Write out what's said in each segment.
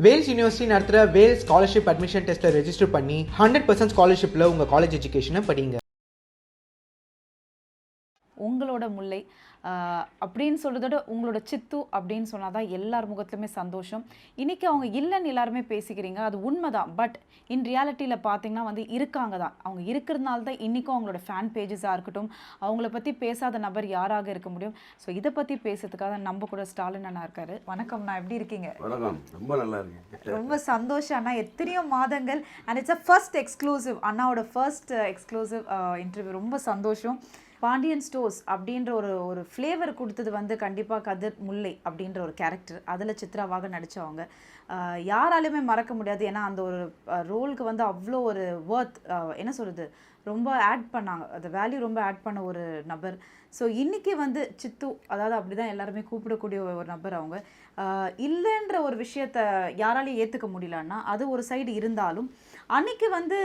Wales university நடத்துகிற Wales scholarship admission டெஸ்ட்டில் register பண்ணி 100% ஸ்காலர்ஷிப்பில் உங்கள் காலேஜ் எஜுகேஷனை படிங்க. உங்களோட முல்லை அப்படின்னு சொல்கிறதோட உங்களோட சித்து அப்படின்னு சொன்னால் தான் எல்லார் முகத்துலையுமே சந்தோஷம். இன்றைக்கி அவங்க இல்லைன்னு எல்லாருமே பேசிக்கிறீங்க, அது உண்மை தான். பட் இன் ரியாலிட்டியில் பார்த்தீங்கன்னா வந்து இருக்காங்க தான். அவங்க இருக்கிறதுனால தான் இன்றைக்கும் அவங்களோட ஃபேன் பேஜஸாக இருக்கட்டும், அவங்கள பற்றி பேசாத நபர் யாராக இருக்க முடியும். ஸோ இதை பற்றி பேசுறதுக்காக நம்ம கூட ஸ்டாலின் அண்ணா இருக்காரு. வணக்கம்ண்ணா, எப்படி இருக்கீங்க? வணக்கம், ரொம்ப நல்லா இருக்கேன். ரொம்ப சந்தோஷம் அண்ணா. எத்தனையோ மாதங்கள் and it's a first exclusive, அண்ணாவோட ஃபர்ஸ்ட் எக்ஸ்க்ளூசிவ் இன்டர்வியூ. ரொம்ப சந்தோஷம். பாண்டியன் ஸ்டோர்ஸ் அப்படின்ற ஒரு ஃப்ளேவர் கொடுத்தது வந்து கண்டிப்பாக கதிர் முல்லை அப்படின்ற ஒரு கேரக்டர். அதில் சித்ராவாக நடித்தவங்க யாராலையுமே மறக்க முடியாது. ஏன்னா அந்த ஒரு ரோலுக்கு வந்து அவ்வளோ ஒரு ஒர்த், என்ன சொல்கிறது, ரொம்ப ஆட் பண்ணாங்க, அந்த வேல்யூ ரொம்ப ஆட் பண்ண ஒரு நபர். ஸோ இன்றைக்கி வந்து சித்து, அதாவது அப்படி தான் எல்லாருமே கூப்பிடக்கூடிய ஒரு நபர். அவங்க இல்லைன்ற ஒரு விஷயத்த யாராலையும் ஏற்றுக்க முடியலன்னா அது ஒரு சைடு இருந்தாலும், அன்றைக்கி வந்து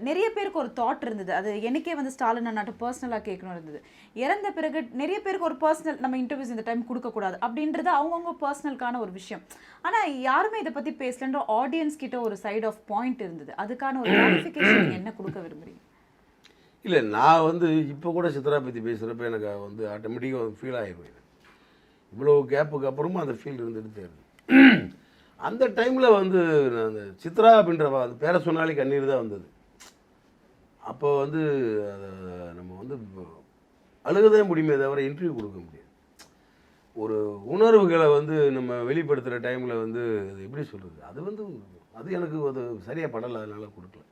நிறைய பேருக்கு ஒரு தாட் இருந்தது. அது எனக்கே வந்து ஸ்டாலின் அண்ணாட்ட பர்சனலாக கேட்கணும் இருந்தது. இறந்த பிறகு நிறைய பேருக்கு ஒரு பர்சனல் நம்ம இன்டர்வியூஸ் இந்த டைம் கொடுக்கக்கூடாது அப்படின்றது அவங்கவுங்க பர்சனலுக்கான ஒரு விஷயம். ஆனால் யாருமே இதை பற்றி பேசலன்ற ஆடியன்ஸ் கிட்ட ஒரு சைட் ஆஃப் பாயிண்ட் இருந்தது. அதுக்கான ஒரு கிளாரிஃபிகேஷன் என்ன கொடுக்க விரும்புகிறீங்க? இல்லை, நான் வந்து இப்போ கூட சித்ரா பற்றி பேசுகிறப்ப எனக்கு வந்து ஆட்டோமேட்டிக்காக ஃபீல் ஆகிடுவேன். இவ்வளோ கேப்புக்கு அப்புறமும் அந்த ஃபீல் இருந்துகிட்டே இருக்கு. அந்த டைமில் வந்து அந்த சித்ரா அப்படின்ற அந்த பேரை சொன்னாலே கண்ணீர் தான் வந்தது. அப்போ வந்து அதை நம்ம வந்து அழுகதான் முடியுமே தவிர இன்டர்வியூ கொடுக்க முடியாது. ஒரு உணர்வுகளை வந்து நம்ம வெளிப்படுத்துகிற டைமில் வந்து அது எப்படி சொல்கிறது, அது வந்து அது எனக்கு அது சரியாக படலை, அதனால் கொடுக்கல.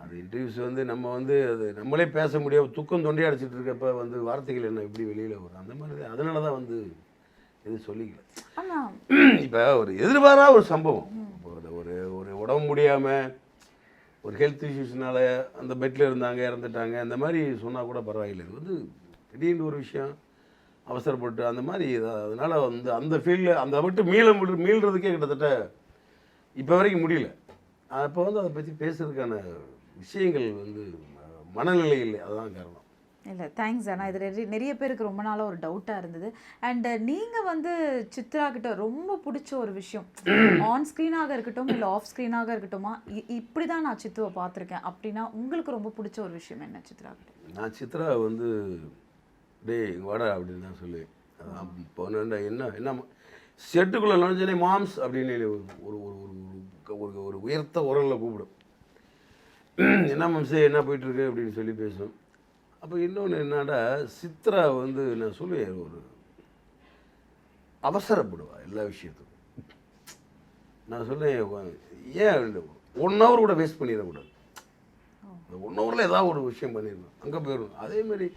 அது இன்டர்வியூஸ் வந்து நம்ம வந்து அது நம்மளே பேச முடியாது. துக்கம் தொண்டையை அடிச்சிட்டு இருக்கப்ப வந்து வார்த்தைகள் என்ன எப்படி வெளியில் வரும், அந்த மாதிரி தான். அதனால தான் வந்து எதுவும் சொல்லிக்கல. இப்போ ஒரு எதிர்பாரா ஒரு சம்பவம், ஒரு ஒரு உடம்பு முடியாமல் ஒரு ஹெல்த் இஷ்யூஸ்னால அந்த பெட்டில் இருந்தாங்க, இறந்துட்டாங்க, அந்த மாதிரி சொன்னால் கூட பரவாயில்லை. இது வந்து திடீர்னு ஒரு விஷயம், அவசரப்பட்டு அந்த மாதிரி. அதனால் வந்து அந்த ஃபீல்டில் அந்த மட்டும் மீள்றதுக்கே கிட்டத்தட்ட இப்போ வரைக்கும் முடியல. அப்போ வந்து அதை பற்றி பேசுறதுக்கான விஷயங்கள் வந்து மனநிலை இல்லை, அதுதான் காரணம். இல்லை, தேங்க்ஸ் அண்ணா. இது நிறைய பேருக்கு ரொம்ப நாளாக ஒரு டவுட்டாக இருந்தது. அண்ட் நீங்கள் வந்து சித்ரா கிட்ட ரொம்ப பிடிச்ச ஒரு விஷயம், ஆன் ஸ்க்ரீனாக இருக்கட்டும் இல்லை ஆஃப் ஸ்க்ரீனாக இருக்கட்டுமா, இப்படி தான் நான் சித்துவை பார்த்துருக்கேன் அப்படின்னா உங்களுக்கு ரொம்ப பிடிச்ச ஒரு விஷயம் என்ன சித்ரா கிட்ட? நான் சித்ரா வந்து டே வாடா அப்படின்னு தான் சொல்லுவேன். அதான் இப்போ என்ன என்ன செட்டுக்குள்ளே நுழைஞ்சனே மாம்ஸ் அப்படின்னு ஒரு ஒரு ஒரு உயர்த்த உரலில் கூப்பிடும். என்ன மாம்ஸே என்ன போயிட்டுருக்கு அப்படின்னு சொல்லி பேசும். அப்போ இன்னொன்று என்னடா, சித்ரா வந்து நான் சொல்லுவேன், ஒரு அவசரப்படுவா எல்லா விஷயத்துக்கும். நான் சொல்லுவேன், ஏன் 1 hour கூட வேஸ்ட் பண்ணிடக்கூடாது, 1 hourல ஏதாவது ஒரு விஷயம் பண்ணிடணும், அங்கே போயிடணும். அதேமாதிரி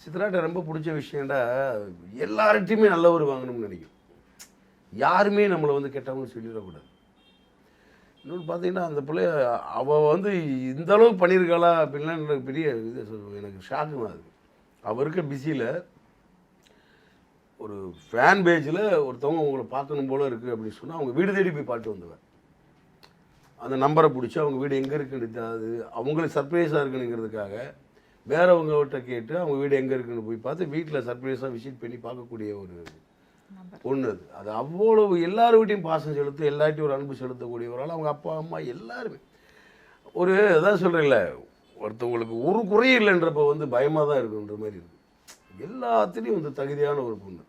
சித்ராட்ட ரொம்ப பிடிச்ச விஷயம்டா, எல்லார்ட்டையுமே நல்லவர் வாங்கணும்னு நினைக்கும். யாருமே நம்மளை வந்து கெட்டவங்கன்னு சொல்லிடக்கூடாது. இன்னொன்று பார்த்தீங்கன்னா, அந்த பிள்ளைய அவள் வந்து இந்த அளவுக்கு பண்ணியிருக்காளா அப்படின்லாம் எனக்கு பெரிய இது எனக்கு ஷாக்கு தான். அது அவள் இருக்க பிஸியில் ஒரு ஃபேன் பேஜில் ஒருத்தவங்க அவங்கள பார்க்கணும் போல் இருக்குது அப்படின்னு சொன்னால் அவங்க வீடு தேடி போய் பாட்டு வந்தவன். அந்த நம்பரை பிடிச்சி அவங்க வீடு எங்கே இருக்குன்னு, அது அவங்களுக்கு சர்ப்ரைஸாக இருக்குனுங்கிறதுக்காக வேறவங்ககிட்ட கேட்டு அவங்க வீடு எங்கே இருக்குன்னு போய் பார்த்து வீட்டில் சர்ப்ரைஸாக விசிட் பண்ணி பார்க்கக்கூடிய ஒரு பொண்ணு. அது அவ்வளவு எல்லாருக்கிட்டையும் பாசம் செலுத்து, எல்லார்ட்டையும் ஒரு அன்பு செலுத்தக்கூடியவரால் அவங்க அப்பா அம்மா எல்லாருமே ஒரு அதான் சொல்கிறேன்ல, ஒருத்தவங்களுக்கு ஒரு குறையும் இல்லைன்றப்ப வந்து பயமாக தான் இருக்குன்ற மாதிரி இருக்குது. எல்லாத்துலேயும் வந்து தகுதியான ஒரு பொண்ணு.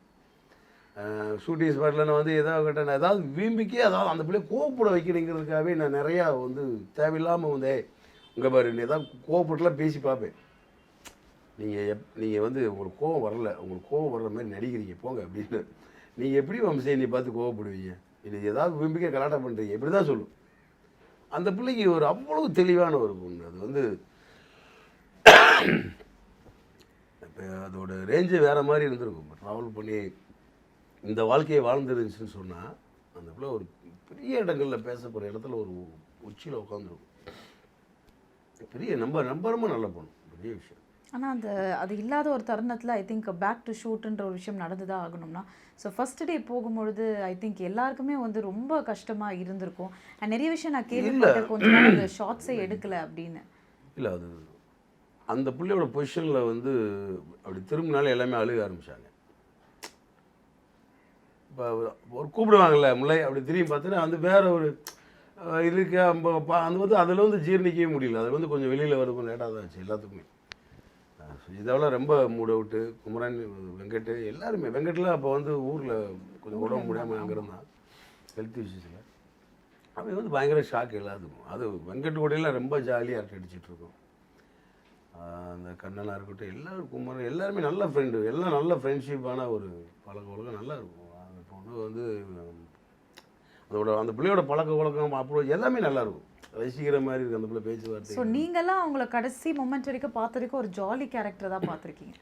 ஷூட்டிங் ஸ்பாட்டில் நான் வந்து ஏதாவது கேட்டேன், ஏதாவது வீம்பிக்கே அதாவது அந்த பிள்ளைய கோவப்பட வைக்கணுங்கிறதுக்காகவே நான் நிறையா வந்து தேவையில்லாமல் வந்து உங்கள் பாரு ஏதாவது கோவப்பட்டுலாம் பேசி பார்ப்பேன். நீங்கள் வந்து உங்களுக்கு கோவம் வரல, உங்களுக்கு கோவம் வர்ற மாதிரி நடிக்கிறீங்க போங்க அப்படின்னு. நீங்கள் எப்படி வம்சே நீ பார்த்து கோவப்படுவீங்க, இது ஏதாவது விரும்பிக்க கலாட்டம் பண்ணுறீங்க, இப்படி தான் சொல்லும். அந்த பிள்ளைக்கு ஒரு அவ்வளவு தெளிவான ஒரு பொண்ணு. அது வந்து இப்போ அதோட ரேஞ்சு வேறு மாதிரி இருந்திருக்கும். ட்ராவல் பண்ணி இந்த வாழ்க்கையை வாழ்ந்துருந்துச்சுன்னு சொன்னால் அந்த பிள்ளை ஒரு பெரிய இடங்களில் பேச போகிற இடத்துல ஒரு உச்சியில் உட்காந்துருக்கும். பெரிய ரொம்ப நல்ல பொண்ணு, பெரிய விஷயம். ஆனால் அது இல்லாத ஒரு தருணத்தில் ஐ திங்க் பேக் டு ஷூட்டுன்ற ஒரு விஷயம் நடந்துதான் ஆகணும்னா, ஸோ ஃபர்ஸ்ட் டே போகும்பொழுது ஐ திங்க் எல்லாருக்குமே வந்து ரொம்ப கஷ்டமாக இருந்திருக்கும். நிறைய விஷயம் நான் கேள்விப்பட்டேன், கொஞ்சம் நாள் அந்த ஷார்ட்ஸே எடுக்கலை அப்படின்னு. இல்லை, அது அந்த பிள்ளையோட பொசிஷனில் வந்து அப்படி திரும்பினாலே எல்லாமே அழுக ஆரம்பித்தாங்க. இப்போ ஒரு கூப்பிடுவாங்கல்ல முல்லை அப்படி திரும்பி பார்த்தோன்னா வந்து வேற ஒரு இருக்கு அது வந்து அதில் வந்து ஜீர்ணிக்கவே முடியல. அது வந்து கொஞ்சம் வெளியில் வரதுக்கும் லேட்டாக தான் ஆச்சு எல்லாத்துக்குமே. இதெல்லாம் ரொம்ப மூட் அவுட்டு. குமரன், வெங்கட் எல்லாருமே. வெங்கட்லாம் அப்போ வந்து ஊரில் கொஞ்சம் உடம்பு முடியாமல் அங்கே இருந்தான் ஹெல்த் இஷ்யூஸில். அவன் வந்து பயங்கர ஷாக் எல்லாத்துக்கும். அது வெங்கட் கூடையெல்லாம் ரொம்ப ஜாலியாக அரட்டை அடிச்சிட்ருக்கோம். அந்த கண்ணனாக இருக்கட்டும் எல்லாரும், குமரன் எல்லாருமே நல்ல ஃப்ரெண்டு. எல்லாம் நல்ல ஃப்ரெண்ட்ஷிப்பான ஒரு பழக்க வழக்கம் நல்லா இருக்கும். அந்த பொண்ணு வந்து அந்த பிள்ளையோட பழக்க வழக்கம் அப்புறம் எல்லாமே நல்லாயிருக்கும். ரசிக்கிற மாதிரி இருக்குது அந்த பிள்ளை பேச்சுவார்த்தை. ஸோ நீங்கள்லாம் அவங்கள கடைசி மொமெண்ட் வரைக்கும் பார்த்த வரைக்கும் ஒரு ஜாலி கேரக்டர் தான் பார்த்துருக்கீங்க.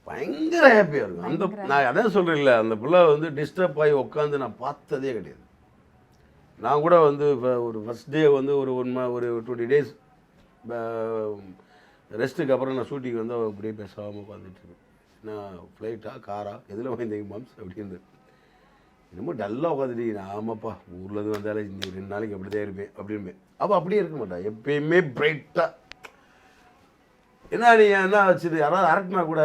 பயங்கர ஹாப்பியாக இருக்கும். அந்த நான் அதான் சொல்கிறேன்ல, அந்த பிள்ளை வந்து டிஸ்டர்ப் ஆகி உட்காந்து நான் பார்த்ததே கிடையாது. நான் கூட வந்து இப்போ ஒரு ஃபஸ்ட் டே வந்து ஒரு 20 days ரெஸ்ட்டுக்கு அப்புறம் நான் ஷூட்டிங் வந்து அப்படியே பேசாமல் உட்காந்துட்டு நான் ஃப்ளைட்டா காரா எதில் வாங்கிந்தீங்க மம்ஸ் அப்படின்னு என்னமோ டல்லாக உட்காந்துட்டீங்க. ஆமாப்பா ஊர்லேருந்து வந்தாலே இந்த 2 நாளைக்கு அப்படி தான் இருப்பேன் அப்படின்னு. அப்போ அப்படியே இருக்க மாட்டேன், எப்பயுமே பிரைட்டாக. என்ன நீ என்ன வச்சுது யாராவது அரட்டினா கூட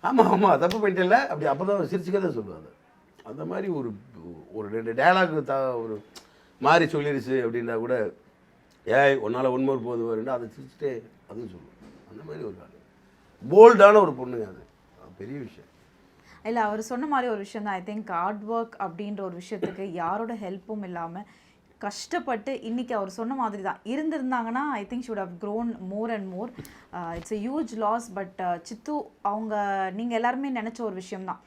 ஆமாம் ஆமாம் தப்பு பண்ணிட்டல அப்படி அப்போ தான் சிரிச்சுக்க தான் சொல்லுவாங்க. அந்த மாதிரி ஒரு 2 டயலாக் ஒரு மாதிரி சொல்லிடுச்சு அப்படின்னா கூட ஏய் ஒன்றால் ஒன்மோர் போது வருன்னா அதை சிரிச்சுட்டே அதுவும் சொல்லுவோம். அந்த மாதிரி ஒரு ஆள் போல்டான ஒரு பொண்ணுங்க. அது பெரிய விஷயம் இல்லை. அவர் சொன்ன மாதிரி ஒரு விஷயம் தான். ஐ திங்க் ஹார்ட் ஒர்க் அப்படின்ற ஒரு விஷயத்துக்கு யாரோட ஹெல்ப்பும் இல்லாமல் கஷ்டப்பட்டு இன்றைக்கி அவர் சொன்ன மாதிரி தான் இருந்திருந்தாங்கன்னா I think should have grown more and more. It's a huge loss. But Sidhu அவங்க நீங்கள் எல்லாருமே நினச்ச ஒரு விஷயம்தான்.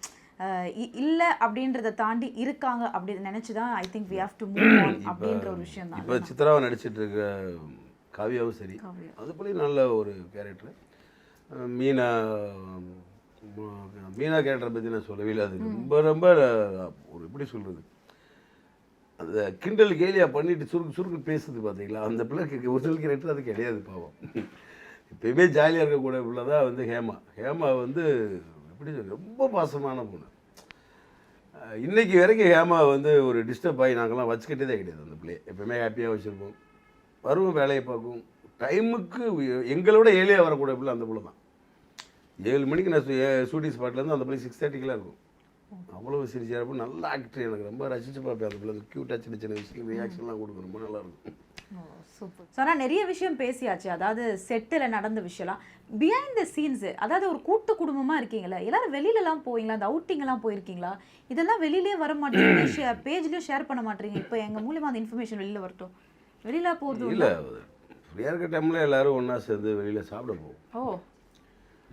இல்லை அப்படின்றத தாண்டி இருக்காங்க அப்படி நினச்சி தான் I think we have to move on அப்படின்ற ஒரு விஷயம் தான். இப்போ சித்ராவை நடிச்சிட்டு இருக்க காவியாவும் சரி, அது போல நல்ல ஒரு கேரக்டர். மீனா கேரக்டரை பற்றி நான் சொல்லவே இல்லை. அது ரொம்ப ரொம்ப ஒரு எப்படி சொல்கிறது, அந்த கிண்டல் கேலியா பண்ணிட்டு சுருக்கு பேசுது பார்த்தீங்களா, அந்த பிள்ளைக்கு ஒரிஜினல் கேரக்டர் அது கிடையாது பாவம். எப்பயுமே ஜாலியாக இருக்கக்கூடிய பிள்ளை தான் வந்து ஹேமா வந்து எப்படி சொல்ல ரொம்ப பாசமான பொண்ணு. இன்றைக்கி வரைக்கும் ஹேமா வந்து ஒரு டிஸ்டர்ப் ஆகி நாங்கள்லாம் வச்சுக்கிட்டே கிடையாது. அந்த பிள்ளையை எப்பயுமே ஹாப்பியாக வச்சுருப்போம். வருவோம், வேலையை பார்க்கும், டைமுக்கு எங்களோட ஏழையாக வரக்கூடிய பிள்ளை அந்த பிள்ளை தான். 7 மணிக்கு நான் ஷூட்டிங் ஸ்பாட்லேருந்து அந்த பிள்ளை 6:30 இருக்கும். அவ்வளோ சிரிச்சா இருப்போம். நல்ல ஆக்டர். எனக்கு ரொம்ப ரசித்து பார்ப்பேன் அந்த பிள்ளை. க்யூட்டாக சின்ன சின்ன விஷயம் ரியாக்ஷன்லாம் கொடுக்கும், ரொம்ப நல்லாயிருக்கும். சூப்பர். ஸோ ஆனால் நிறைய விஷயம் பேசியாச்சு. அதாவது செட்டில் நடந்த விஷயம்லாம், பிஹைண்ட் த சீன்ஸு. அதாவது ஒரு கூட்டு குடும்பமாக இருக்கீங்களா, எல்லாரும் வெளியிலலாம் போவீங்களா, அந்த அவுட்டிங்கெல்லாம் போயிருக்கீங்களா, இதெல்லாம் வெளியிலே வர மாட்டேங்க, பேஜ்லேயும் ஷேர் பண்ண மாட்டேங்க. இப்போ எங்கள் மூலியமாக அந்த இன்ஃபர்மேஷன் வெளியில் வரட்டும். வெளியில் போகிறது இல்லை, ஃப்ரீயாக இருக்க டைமில் எல்லோரும் ஒன்றா சேர்ந்து வெளியில் சாப்பிட போவோம். ஓ,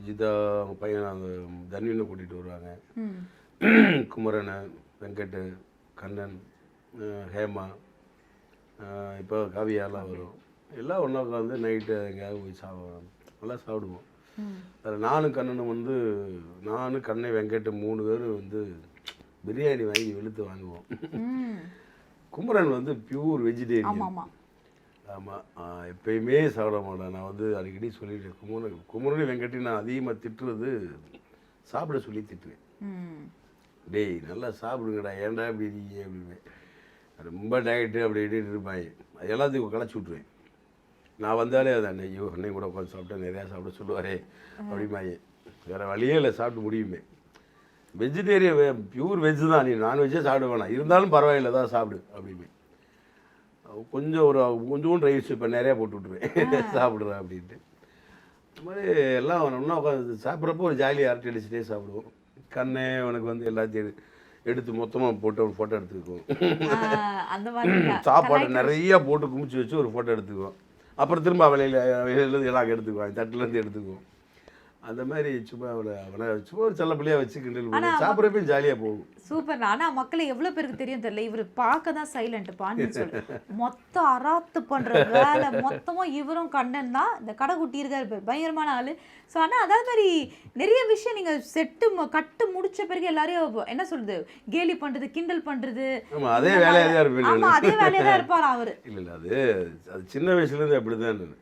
ஜிதா அவங்க பையன் அந்த தன்வினை கூட்டிகிட்டு வருவாங்க. குமரன், வெங்கட், கண்ணன், ஹேமா, இப்போ காவியாலாம் வரும். எல்லாம் ஒன்றா உட்காந்து நைட்டு எங்கேயாவது போய் நல்லா சாப்பிடுவோம். அதில் நானும் கண்ணனும் வந்து கண்ணை வெங்கட் 3 பேர் வந்து பிரியாணி வாங்கி வெளுத்து வாங்குவோம். குமரன் வந்து பியூர் வெஜிடேரியன். ஆமாம், எப்பயுமே சாப்பிட மாட்டேன். நான் வந்து அடிக்கடி சொல்லிட்டேன், குமரன் வெங்கட்டையும் நான் அதிகமாக திட்டுறது சாப்பிட சொல்லி திட்டுவேன். டேய் நல்லா சாப்பிடுங்கடா, ஏன்டா இப்படி இருக்கீங்க அப்படின்னு. ரொம்ப டயட்டு அப்படி இட்டு இருப்பாங்க. அது எல்லாத்துக்கும் களைச்சி விட்ருவேன். நான் வந்தாலே அது அன்னையும் கூட உட்காந்து சாப்பிட்டா நிறையா சாப்பிட சொல்லுவாரே அப்படிமாயே. வேறு வழியே இல்லை, சாப்பிட்டு முடியுமே. வெஜிடேரியன் பியூர் வெஜ்ஜு தான், நீ நான்வெஜ்ஜே சாப்பிட வேணாம், இருந்தாலும் பரவாயில்ல தான் சாப்பிடு அப்படிமே. கொஞ்சம் ரைஸ் இப்போ நிறையா போட்டு விட்ருவேன் சாப்பிட்றேன் அப்படின்ட்டு. இந்த மாதிரி எல்லாம் ஒன்றா உட்காந்து சாப்பிட்றப்போ ஒரு ஜாலியாக அரட்டை அடிச்சுட்டே சாப்பிடுவோம். கண்ணே உனக்கு வந்து எல்லாத்தையும் எடுத்து மொத்தமாக போட்டு ஒரு ஃபோட்டோ எடுத்துக்குவோம். சாப்பாடு நிறையா போட்டு குமிச்சு வச்சு ஒரு ஃபோட்டோ எடுத்துக்குவோம். அப்புறம் திரும்ப வெளியிலேருந்து எல்லாம் எடுத்துக்குவோம், தட்டுலேருந்து எடுத்துக்குவோம். அந்த மாதிரி சும்மா அவனை சும்மா ஒரு செல்ல பிள்ளையாக வச்சு கிண்டல் பண்ணி சாப்பிட்றப்பையும் ஜாலியாக போகும். சூப்பர். ஆனால் மக்களை எவ்வளோ பேருக்கு தெரியும் தெரியல, இவர் பார்க்க தான் சைலண்ட் பாண்டின்னு சொல்லி மொத்தம் அராத்து பண்ணுற வேலை மொத்தமாக இவரும் கண்ணன் தான். இந்த கடைக்குட்டி இருக்காரு பயங்கரமான ஆள். ஸோ ஆனால் அதே மாதிரி நிறைய விஷயம் நீங்கள் கட்டு முடிச்ச பிறகு எல்லாரையும் என்ன சொல்றது, கேலி பண்ணுறது, கிண்டல் பண்ணுறது, அதே வேலையாக தான் இருப்பேன். ஆமாம், அதே வேலையாக தான் இருப்பார் அவர். இல்லை அது சின்ன வயசுலேருந்து அப்படி தான்.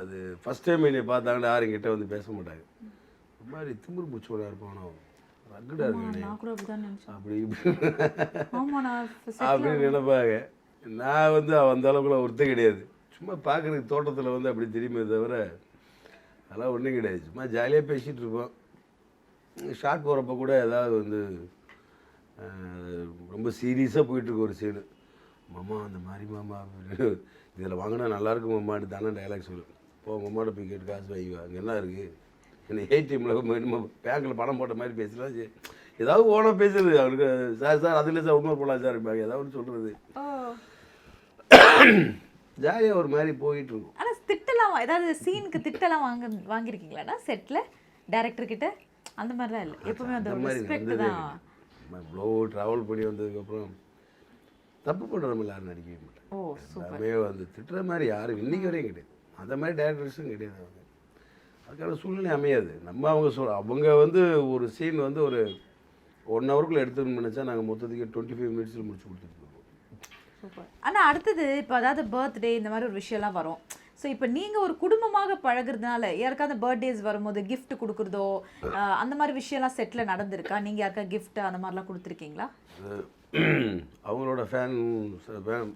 அது ஃபஸ்ட் டைம் என்னை பார்த்தாங்கன்னா யாரும் என்கிட்ட வந்து பேச மாட்டாங்க. ஒரு மாதிரி திமிரு பூச்சோட இருப்பானோ, ரகுடா இருக்கானே அப்படி அப்படின்னு நினைப்பாங்க. நான் வந்து அந்த அளவுக்குலாம் ஒருத்தர் கிடையாது. சும்மா பார்க்குறதுக்கு தோட்டத்தில் வந்து அப்படி தெரியுமே தவிர அதெல்லாம் ஒன்றும் கிடையாது. சும்மா ஜாலியாக பேசிகிட்டு இருப்போம். ஷார்ட் போகிறப்ப கூட ஏதாவது வந்து ரொம்ப சீரியஸாக போயிட்டுருக்கு ஒரு சீனு. மாமா அந்த மாதிரி மாமா இதில் வாங்கினா நல்லாயிருக்கு மாமாட்டு தானே டைலாக் சொல்லு. போ மாமாட்ட போய் கேட்டு காசு வாங்கிவா, அங்கே என்ன இருக்குது, என்ன ஏடிஎம்மில் பேங்க்கில் பணம் போட்ட மாதிரி பேசலாம். ஏதாவது ஓனாக பேசுறது அவருக்கு. சார் அதில் சார் இன்னொரு போகலாம் சார் இருப்பாங்க, ஏதாவது சொல்கிறது. ஜாலியாக ஒரு மாதிரி போயிட்டு இருக்கும். ஆனால் திட்டலாம், ஏதாவது சீனுக்கு திட்டலாம் வாங்கியிருக்கீங்களாண்ணா செட்டில் டேரக்டர் கிட்ட? அந்த மாதிரிலாம் இல்லை, எப்பவுமே அந்த ரெஸ்பெக்ட் தான். இவ்வளோ ட்ராவல் பண்ணி வந்ததுக்கப்புறம் தப்பு பண்ணுறோம் எல்லாரும் நடிக்கவே மாட்டேன். எல்லாமே வந்து திட்டுற மாதிரி யாரும் இன்றைக்கி வரையும் கிடையாது. அந்த மாதிரி டேரக்டர்ஸும் கிடையாது. அவங்க அதுக்கான சூழ்நிலை அமையாது. நம்ம அவங்க வந்து ஒரு சீன் வந்து ஒரு 1 ஹவருக்குள்ளே எடுத்துன்னு நினச்சா நாங்கள் மொத்தத்துக்கு 25 மினிட்ஸில் முடிச்சு கொடுத்துருக்கோம். சூப்பர். ஆனால் அடுத்தது இப்போ அதாவது பர்த்டே இந்த மாதிரி ஒரு விஷயம்லாம் வரும். ஸோ இப்போ நீங்கள் ஒரு குடும்பமாக பழகுறதுனால யாருக்காவது பர்த்டேஸ் வரும்போது கிஃப்ட் கொடுக்குறதோ அந்த மாதிரி விஷயம்லாம் செட்டில் நடந்திருக்கா? நீங்கள் யாருக்கா கிஃப்ட் அந்த மாதிரிலாம் கொடுத்துருக்கீங்களா? அவங்களோட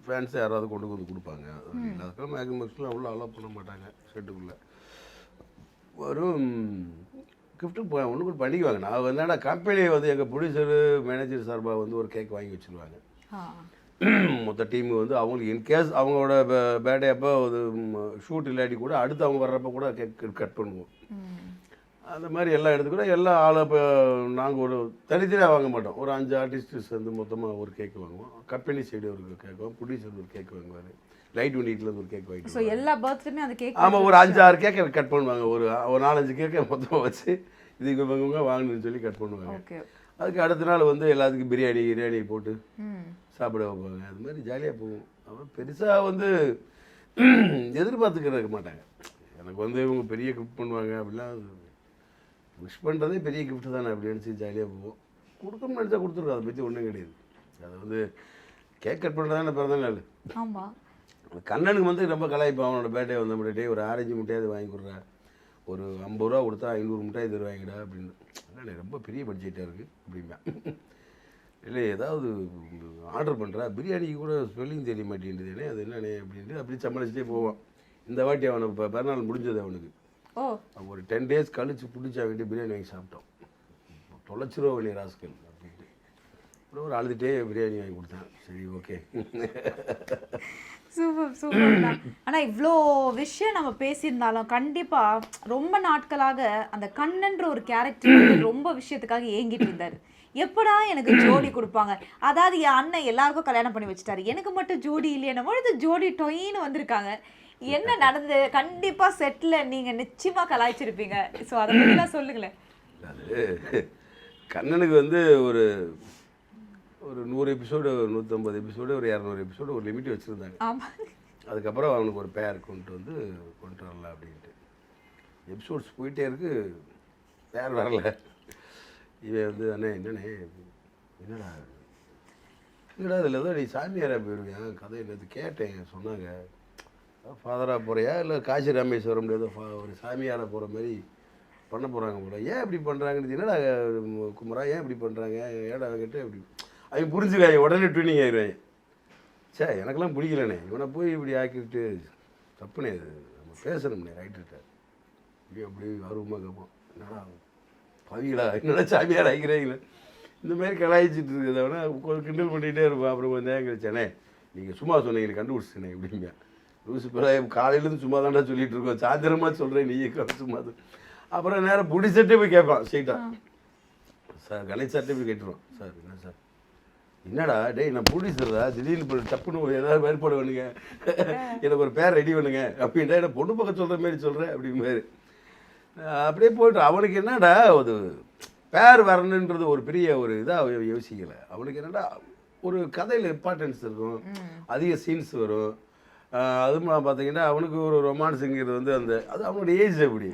ஃபேன்ஸ் யாராவது கொண்டு வந்து கொடுப்பாங்க. எல்லாத்துக்கும் மேக்ஸிமம் அவ்வளோ அலோவ் பண்ண மாட்டாங்க செட்டுக்குள்ளே. வரும் கிஃப்ட்டு ஒன்று கூட பண்ணிக்குவாங்க. நான் என்னடா கம்பெனி வந்து எங்கள் ப்ரொடியூசரு மேனேஜர் சார்பாக வந்து ஒரு கேக் வாங்கி வச்சுருவாங்க. மொத்த டீமு வந்து அவங்களுக்கு இன்கேஸ் அவங்களோட பேர்டே அப்போ ஒரு ஷூட் இல்லாட்டி கூட அடுத்து அவங்க வர்றப்போ கூட கேக் கட் பண்ணுவோம். அந்த மாதிரி எல்லாம் எடுத்து கூட எல்லா ஆளும் இப்போ நாங்கள் ஒரு தனித்தனியாக வாங்க மாட்டோம். ஒரு 5 ஆர்டிஸ்ட்ஸ் வந்து மொத்தமாக ஒரு கேக் வாங்குவோம். கம்பெனி சைடு ஒரு கேக் வாங்குவோம், ப்ரொடியூசர் ஒரு கேக் வாங்குவார், லைட் யூனிட்லேருந்து ஒரு கேக் வாங்கிட்டு. ஸோ எல்லா பர்த்டேமே அந்த கேக். ஆமாம், ஒரு 5-6 கேக்கை கட் பண்ணுவாங்க. ஒரு 4-5 கேக்கை மொத்தமாக வச்சு இதுக்கு இவங்க வாங்கணும்னு சொல்லி கட் பண்ணுவாங்க. அதுக்கு அடுத்த நாள் வந்து எல்லாத்துக்கும் பிரியாணி போட்டு சாப்பிட வைப்பாங்க. அது மாதிரி ஜாலியாக போகும். அப்புறம் பெருசாக வந்து எதிர்பார்த்துக்கிற மாட்டாங்க. எனக்கு வந்து இவங்க பெரிய கிஃப்ட் பண்ணுவாங்க அப்படிலாம். விஷ் பண்ணுறதே பெரிய கிஃப்ட் தானே அப்படி நினச்சி ஜாலியாக போவோம். கொடுக்கணும்னு நினச்சா கொடுத்துருக்கோம். அதை பற்றி ஒன்றும் கிடையாது. அதை வந்து கேக் கட் பண்ணுறதானே பிறந்த நாள். ஆமாம். கண்ணனுக்கு வந்து ரொம்ப கலாய்ப்பான். அவனோட பேட்டே வந்த முன்னாடி ஒரு ஆரஞ்சு மிட்டாய் வாங்கி கொடுறா, ஒரு 50 ரூபா கொடுத்தா 500 மிட்டாய் தருவாங்கடா அப்படின்னு. இல்லை ரொம்ப பெரிய பட்ஜெட்டாக இருக்குது அப்படிம்பா. இல்லை ஏதாவது ஆர்டர் பண்ணுறா, பிரியாணிக்கு கூட ஸ்பெல்லிங் தெரிய மாட்டேங்குதுனே, அது என்னண்ணே அப்படின்ட்டு அப்படி சமாளிச்சுட்டே போவான். இந்த வாட்டி அவனுக்கு இப்போ பிறநாள் முடிஞ்சது. அவனுக்கு ஒரு 10 டேஸ் கழிச்சு பிடிச்சா வேண்டிய பிரியாணி வாங்கி சாப்பிட்டோம். தொலைச்சிருவா வேண்டிய ராஸ்கல் அப்படின்ட்டு அப்புறம் ஒரு அழுதுகிட்டே பிரியாணி வாங்கி கொடுத்தேன். சரி ஓகே. சூப்பர். ஆனால் இவ்வளோ விஷயம் நம்ம பேசியிருந்தாலும் கண்டிப்பாக ரொம்ப நாட்களாக அந்த கண்ணன்ற ஒரு கேரக்டர் ரொம்ப விஷயத்துக்காக ஏங்கிட்டு இருந்தார். எப்படா எனக்கு ஜோடி கொடுப்பாங்க, அதாவது என் அண்ணன் எல்லாருக்கும் கல்யாணம் பண்ணி வச்சுட்டாரு, எனக்கு மட்டும் ஜோடி இல்லையா, பொழுது ஜோடி டொயின்னு வந்திருக்காங்க. என்ன நடந்தது? கண்டிப்பாக செட்டில் நீங்கள் நிச்சயமாக கலாய்ச்சிருப்பீங்க. ஸோ அதை பற்றிலாம் சொல்லுங்களேன். அது கண்ணனுக்கு வந்து ஒரு 100 எபிசோடு, 150 எபிசோடு, ஒரு 200 எபிசோடு ஒரு லிமிட் வச்சுருந்தாங்க. ஆமாம். அதுக்கப்புறம் அவனுக்கு ஒரு பேர் கொண்டு வரல அப்படின்ட்டு எபிசோட்ஸ் போயிட்டே இருக்கு, பேர் வரல. இவன் வந்து அண்ணே என்னண்ணே என்னடா இதில் ஏதோ நீ சாமியாராக போயிடுவேன் கதை என்னது கேட்டேன் சொன்னாங்க. ஃபாதராக போகிறியா இல்லை காசி ராமேஸ்வரம் ஏதோ ஒரு சாமியாராக போகிற மாதிரி பண்ண போகிறாங்க போல. ஏன் இப்படி பண்ணுறாங்கன்னு என்னடா குமரா ஏன் இப்படி பண்ணுறாங்க ஏடா கேட்டு அப்படி அவங்க புரிஞ்சுக்காங்க. உடனே ட்வினிங் ஆயிடுவாங்க. சே எனக்கெல்லாம் பிடிக்கலண்ணே, இவனை போய் இப்படி ஆக்கிட்டு தப்புனே, அது நம்ம பேசணும்ண்ணே ரைட்டர்கிட்ட. அப்படி ஆர்வமாக கேட்போம். என்னடா பவிகளா என்னடா சாமியார் ஆகிக்கிறீங்களே இந்த மாதிரி கலாய்ச்சிட்டு இருக்கிறதவனா கிண்டல் பண்ணிகிட்டே இருப்பேன். அப்புறம் கொஞ்சம் நேரம் கழிச்சானே நீங்கள் சும்மா சொன்னீங்க கண்டுபிடிச்சிட்டேனே இப்படிங்க. லூசு பிறகு காலையிலேருந்து சும்மா தாண்டா சொல்லிட்டு இருக்கோம், சாயந்தரமாக சொல்கிறேன் நீ சும்மா தான். அப்புறம் நேரம் புடி சட்டே போய் கேட்பான் ஸ்ட்ரெயிட்டாக. சார் கணேஷ் சட்டே போய் கேட்டுருவான். சார் என்ன சார் என்னடா டேய் நான் ப்ரொடியூசர்டா, திடீர்னு டப்புன்னு ஏதாவது ஏற்பாடு பண்ணுங்க, எனக்கு ஒரு பேர் ரெடி பண்ணுங்க அப்படின்டா, என்ன பொண்ணு பக்கம் சொல்கிற மாரி சொல்கிறேன் அப்படிங்கிற மாதிரி அப்படியே போய்ட்டு. அவனுக்கு என்னடா ஒரு பேர் வரணுன்றது ஒரு பெரிய ஒரு இதாக யோசிக்கலை. அவனுக்கு என்னடா ஒரு கதையில் இம்பார்ட்டன்ஸ் இருக்கும், அதிக சீன்ஸ் வரும். அதுவும் பார்த்தீங்கன்னா அவனுக்கு ஒரு ரொமான்ஸுங்கிறது வந்து அந்த அது அவனோட ஏஜ் அப்படி.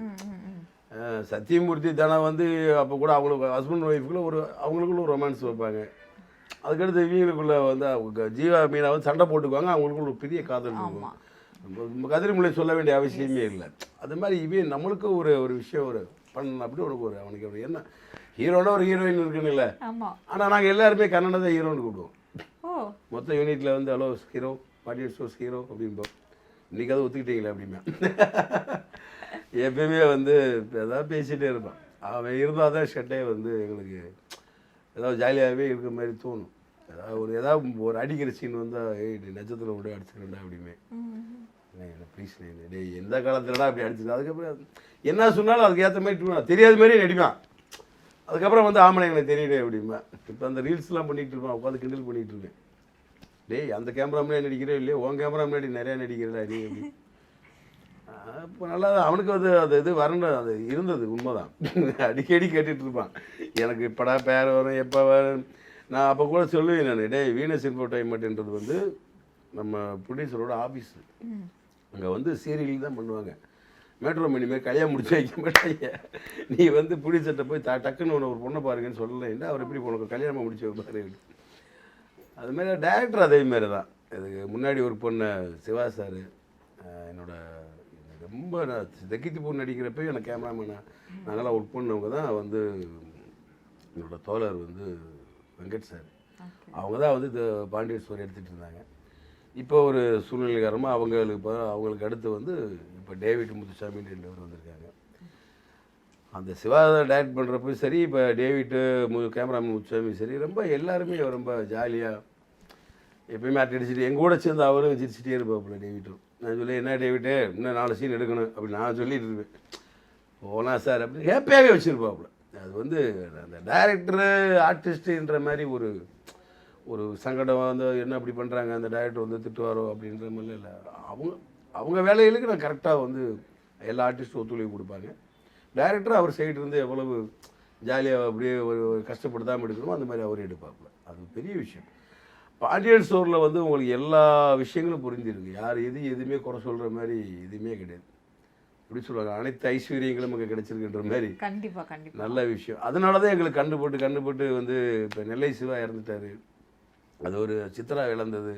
சத்தியமூர்த்தி தானே வந்து அப்போ கூட அவங்களுக்கு ஹஸ்பண்ட் ஒய்ஃபுக்குள்ள அவங்களுக்குள்ள ஒரு ரொமான்ஸ் வைப்பாங்க. அதுக்கடுத்து இவங்களுக்குள்ள வந்து அவங்க ஜீவா மீனா வந்து சண்டை போட்டுக்குவாங்க, அவங்களுக்குள்ள ஒரு பெரிய காதல் இருக்கும். கதிரிமொழி சொல்ல வேண்டிய அவசியமே இல்லை. அது மாதிரி இவன் நம்மளுக்கு ஒரு விஷயம் ஒரு பண்ண அப்படி அவனுக்கு ஒரு என்ன ஹீரோனா ஒரு ஹீரோயின் இருக்குன்னு. ஆனால் நாங்கள் எல்லாருமே கன்னடா தான் ஹீரோன்னு கூப்பிடுவோம். மொத்த யூனிட்டில் வந்து hello hero, Pandian stores hero அப்படிம்போம். இன்றைக்கி அதை ஒத்துக்கிட்டீங்களே அப்படிமே. எப்பயுமே வந்து ஏதாவது பேசிகிட்டே இருப்பான். அவன் இருந்தால் தான் ஷெட்டே வந்து எங்களுக்கு ஏதாவது ஜாலியாகவே இருக்கிற மாதிரி தோணும். ஏதாவது ஒரு அடிக்கிற சீன் வந்தால் ஏய் நட்சத்திரம் விட அடிச்சுக்கிறேன்டா அப்படிமே. ப்ளீஸ் டேய் எந்த காலத்துலடா அப்படி அடிச்சுது. அதுக்கப்புறம் என்ன சொன்னாலும் அதுக்கு ஏற்ற மாதிரி தெரியாத மாதிரியே நடிப்பான். அதுக்கப்புறம் வந்து ஆமனை எனக்கு தெரியல அப்படிமா. இப்போ அந்த ரீல்ஸ்லாம் பண்ணிகிட்டு இருப்பான், உட்காந்து கிண்டல் பண்ணிகிட்டு இருக்கேன். டேய் அந்த கேமரா முன்னாடி நடிக்கிறே இல்லையோ, உன் கேமரா முன்னாடி நிறையா நடிக்கிறடா நீ அப்படி. இப்போ நல்லா தான் அவனுக்கு வந்து அது இது வரணும், அது இருந்தது உண்மைதான். அடிக்கடி கேட்டுட்டு இருப்பான் எனக்கு இப்படா பேர் வரும் எப்போ வரும். நான் அப்போ கூட சொல்லுவேன் நான், டேய் வீனஸ் என்டர்டைன்மெண்ட்ன்றது வந்து நம்ம ப்ரொடியூசரோட ஆஃபீஸு. அங்கே வந்து சீரியல் தான் பண்ணுவாங்க. மேட்ரோ மணி மாதிரி கல்யாணம் முடிச்சு வைக்க மாட்டாங்க. நீ வந்து ப்ரொடியூசர்கிட்ட போய் டக்குன்னு ஒரு பொண்ணை பாருங்கன்னு சொல்லலைன்னா அவர் எப்படி உனக்கு கல்யாணம் முடிச்சு வைப்பாரு. அதுமாரி டேரக்டர் அதேமாரி தான். இதுக்கு முன்னாடி ஒரு பொண்ணு சிவா சார் என்னோட ரொம்ப நான் தெக்கித்தி பொண்ணு நடிக்கிறப்ப எனக்கு கேமராமேனை நாங்களாம் ஒர்க் பண்ணவங்க தான் வந்து என்னோட தோழர் வந்து வெங்கட் சார். அவங்க தான் வந்து இந்த பாண்டியன் ஸ்டோரி எடுத்துகிட்டு இருந்தாங்க. இப்போ ஒரு சூழ்நிலைக்காரமாக அவங்களுக்கு அடுத்து வந்து இப்போ டேவிட் முத்துசாமின்னு 2 பேர் வந்திருக்காங்க. அந்த சிவா டைரக்ட் பண்ணுறப்ப சரி, இப்போ டேவிட்டு கேமராமேன் முத்துசாமி சரி, ரொம்ப எல்லாருமே ரொம்ப ஜாலியாக எப்பயுமே அடிச்சுட்டு எங்கள் கூட சேர்ந்து அவரும் சிரிச்சிட்டே இருப்பாப்புல டேவிட்டும். நான் சொல்லி என்ன டேவிட்டு இன்னும் 4 சீன் எடுக்கணும் அப்படி நான் சொல்லிட்டு இருப்பேன். போனா சார் அப்படி ஹேப்பியாகவே வச்சுருப்பாப்புல. அது வந்து அந்த டைரக்டரு ஆர்டிஸ்ட்டுன்ற மாதிரி ஒரு சங்கடம் வந்து என்ன அப்படி பண்ணுறாங்க அந்த டைரக்டர் வந்து திட்டுவாரோ அப்படின்ற மாதிரிலாம் இல்லை. அவங்க வேலைகளுக்கு நான் கரெக்டாக வந்து எல்லா ஆர்டிஸ்ட்டும் ஒத்துழைப்பு கொடுப்பாங்க. டைரக்டர் அவர் சைடு இருந்து எவ்வளவு ஜாலியாக அப்படியே ஒரு கஷ்டப்படுத்தாமல் எடுக்கணுமோ அந்த மாதிரி அவர் எடுப்பாப்புல. அது பெரிய விஷயம். பாண்டியன் ஸ்டோரில் வந்து உங்களுக்கு எல்லா விஷயங்களும் புரிஞ்சிருக்கு. யார் எதுவுமே குறை சொல்கிற மாதிரி எதுவுமே கிடையாது. இப்படி சொல்லுவாங்க அனைத்து ஐஸ்வர்யங்களும் நமக்கு கிடைச்சிருக்குன்ற மாதிரி. கண்டிப்பாக கண்டிப்பாக நல்ல விஷயம். அதனால தான் எங்களுக்கு கண்டுபட்டு வந்து இப்போ நெல்லை சிவா இறந்துட்டார். அது ஒரு சித்ரா இழந்தது.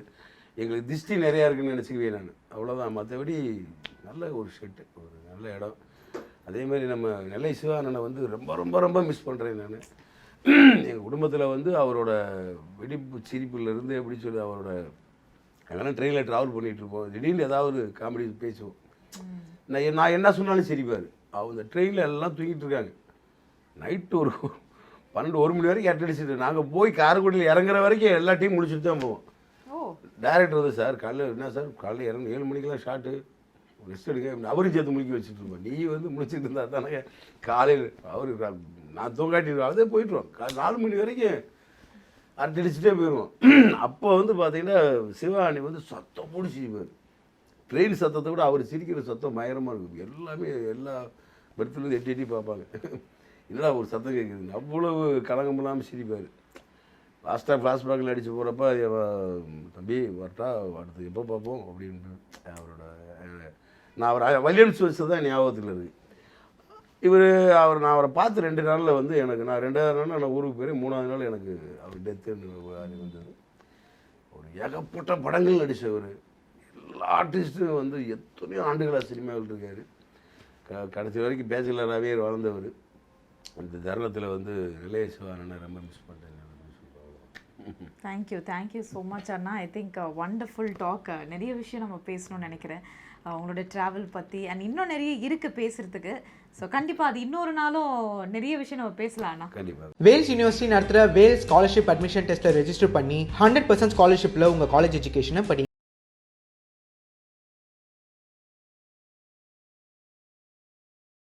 எங்களுக்கு திஷ்டி நிறையா இருக்குன்னு நினச்சிக்குவேன் நான். அவ்வளோதான். மற்றபடி நல்ல ஒரு ஷெட்டு, ஒரு நல்ல இடம். அதேமாதிரி நம்ம நெல்லை சிவா அண்ணனை வந்து ரொம்ப ரொம்ப ரொம்ப மிஸ் பண்ணுறேன் நான். எங்கள் குடும்பத்தில் வந்து அவரோட வெடிப்பு சிரிப்புலேருந்து எப்படி சொல்லி அவரோட அங்கெல்லாம் ட்ரெயினில் ட்ராவல் பண்ணிகிட்ருப்போம். திடீர்னு ஏதாவது காமெடி பேசுவோம். நான் என்ன சொன்னாலும் சிரிப்பார். அவங்க ட்ரெயினில் எல்லாம் தூங்கிட்டு இருக்காங்க. நைட்டு ஒரு 12-1 மணி வரைக்கும் அடிச்சுட்டு நாங்கள் போய் காரைக்குடியில் இறங்குற வரைக்கும் எல்லா டீம் முடிச்சுட்டு தான் போவோம். டேரக்டர் வந்து சார் காலையில் என்ன சார் காலையில் இறங்க 7 மணிக்கெல்லாம் ஷார்ட்டு ரெஸ்ட் எடுக்க அவரும் சேர்த்து முடிக்க வச்சுட்டு இருப்போம். நீ வந்து முடிச்சுட்டு இருந்தா தானே காலையில் அவரு நான் தூங்காட்டி அதே போயிட்டுருவோம். 4 மணி வரைக்கும் அடிச்சுட்டே போயிடுவோம். அப்போ வந்து பார்த்தீங்கன்னா சிவானி வந்து சத்தம் போட்டு சிரிப்பார். ட்ரெயின் சத்தத்தை விட அவர் சிரிக்கிற சத்தம் பயங்கரமாக இருக்கும். எல்லாமே எல்லா பெர்த்துலேருந்து எட்டி பார்ப்பாங்க. இல்லை ஒரு சத்தம் கேட்குதுங்க. அவ்வளவு கலங்கம் இல்லாமல் சிரிப்பார். லாஸ்ட்டாக ஃப்ளாஷ்பேக்கில் அடித்து போகிறப்ப தம்பி வரட்டா அடுத்து எப்போ பார்ப்போம் அப்படின்ட்டு அவரோட நான் அவர் வில்லியம்ஸ் வச்சு தான் ஞாபகத்தில் இருக்குது. நான் அவரை பார்த்து 2 நாளில் வந்து எனக்கு நான் 2வது நாள் நான் ஊருக்கு போய் 3வது நாள் எனக்கு அவர் டெத்துன்னு வந்தது. ஒரு ஏகப்பட்ட படங்கள் நடித்தவர். எல்லா ஆர்டிஸ்ட்டும் வந்து எத்தனையோ ஆண்டுகளாக சினிமாவில் இருக்கார். கடைசி வரைக்கும் பேச்சுலராகவே வளர்ந்தவர். அந்த தருணத்தில் வந்து நிலைய சிவானனை ரொம்ப மிஸ் பண்ணுறேன். தேங்க்யூ ஸோ மச் அண்ணா. I think wonderful talk. நிறைய விஷயம் நம்ம பேசணும்னு நினைக்கிறேன். உங்களோட ட்ராவல் பற்றி அண்ட் இன்னும் நிறைய இருக்குது பேசுகிறதுக்கு. ஸோ கண்டிப்பாக அது இன்னொரு நாளும் நிறைய விஷயம் நம்ம பேசலாம் அண்ணா. கண்டிப்பாக. வேல்ஸ் யூனிவர்சிட்டி நடத்துகிற வேல்ஸ் ஸ்காலர்ஷிப் அட்மிஷன் டெஸ்ட்டில் ரெஜிஸ்டர் பண்ணி 100% ஸ்காலர்ஷிப்பில் உங்கள் காலேஜ் எஜுகேஷனை படி.